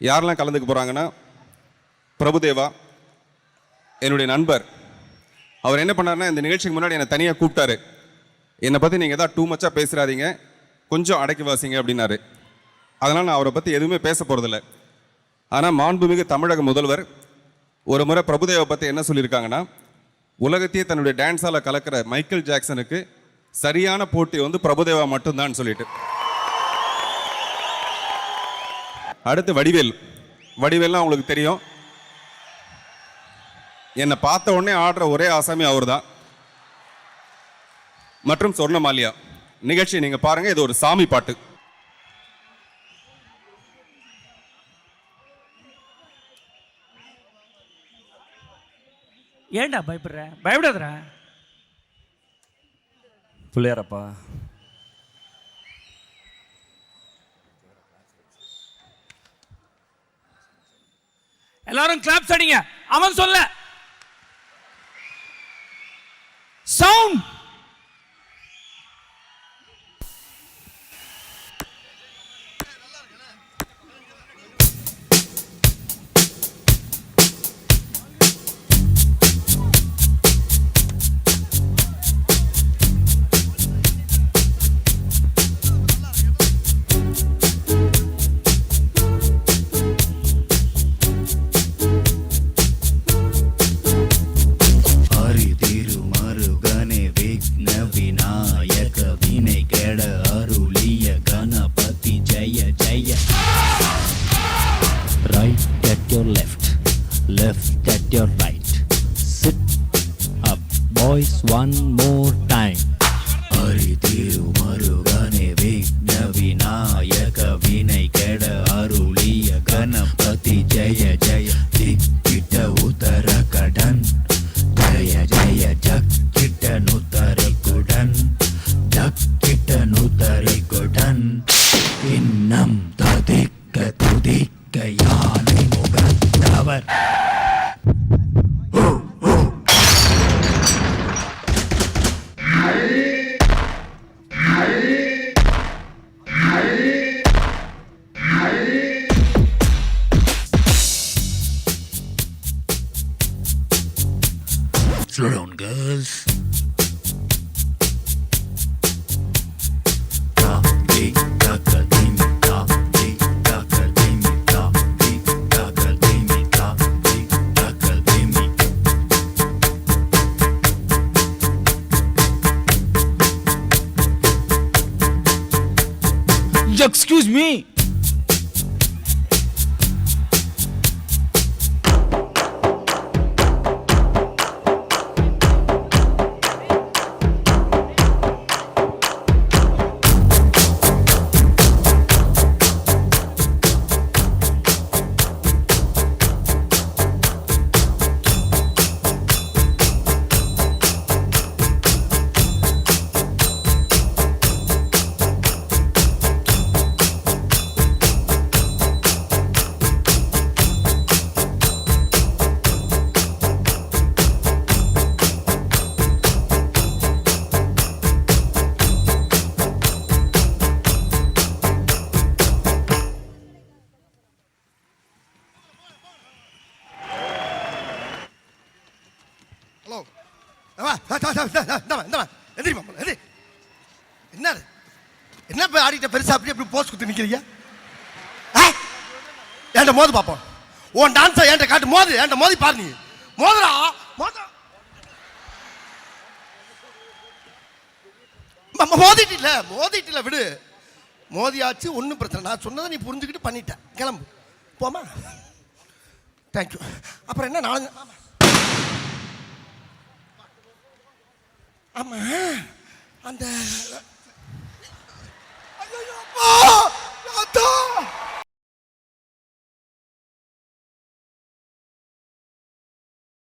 யாரெல்லாம் கலந்துக்க போகிறாங்கன்னா, பிரபுதேவா என்னுடைய நண்பர். அவர் என்ன பண்ணார்னா, இந்த நிகழ்ச்சிக்கு முன்னாடி என்னை தனியாக கூப்பிட்டாரு. என்னை பற்றி நீங்கள் எதாவது டூ மச்சாக பேசுகிறாதீங்க, கொஞ்சம் அடக்கி வாசிங்க அப்படின்னாரு. அதனால் நான் அவரை பற்றி எதுவுமே பேச போகிறதில்ல. ஆனால் மாண்புமிகு தமிழக முதல்வர் ஒரு முறை பிரபுதேவா பற்றி என்ன சொல்லியிருக்காங்கன்னா, உலகத்தையே தன்னுடைய டான்ஸால் கலக்கிற மைக்கேல் ஜாக்சனுக்கு சரியான போட்டி வந்து பிரபுதேவா மட்டும்தான் சொல்லிட்டு. அடுத்து வடிவேல்லாம் அவங்களுக்கு தெரியும். என்னை பார்த்த உடனே ஆடுற ஒரே ஆசாமி அவர் தான். மற்றும் சொர்ணமாலியா. நிகழ்ச்சியை நீங்க பாருங்க, இது ஒரு சாமி பாட்டு. ஏண்டா பயப்படுற? பயப்படாதடா பிள்ளையாரப்பா. எல்லாரும் கிளாப்ஸ் அடிங்க. அவன் சொல்ல sound. Left at your right. Sit up, boys, one more time. Aridiru marugane vigna vinayaka vinay keda aruliya ganapati jaya jaya dikkita utarakadan jaya jaya jakkita nutarikudan jakkita nutarikudan innam tadikka tudikka yaanai mugattavar. Slow down, girls. Excuse me. என்ன போய் ஆடிட்ட பெருசா அப்படி எப்படி post கொடுத்து நிக்கிறீங்க? என்கிட்ட மோது பார்ப்போம். உன் டான்ஸை என்கிட்ட காட்டு. மோது, என்கிட்ட மோதி பாரு. நீ மோதுடா, மோத. மோதிட்டு இல்ல விடு. மோதியாச்சு, ஒன்றும் பிரச்சனை. நான் சொன்னதை நீ புரிஞ்சுக்கிட்டு பண்ணிட்ட. கிளம்பு போமா. தேங்க்யூ. அப்புறம் என்ன நாலு. ஆமா அந்த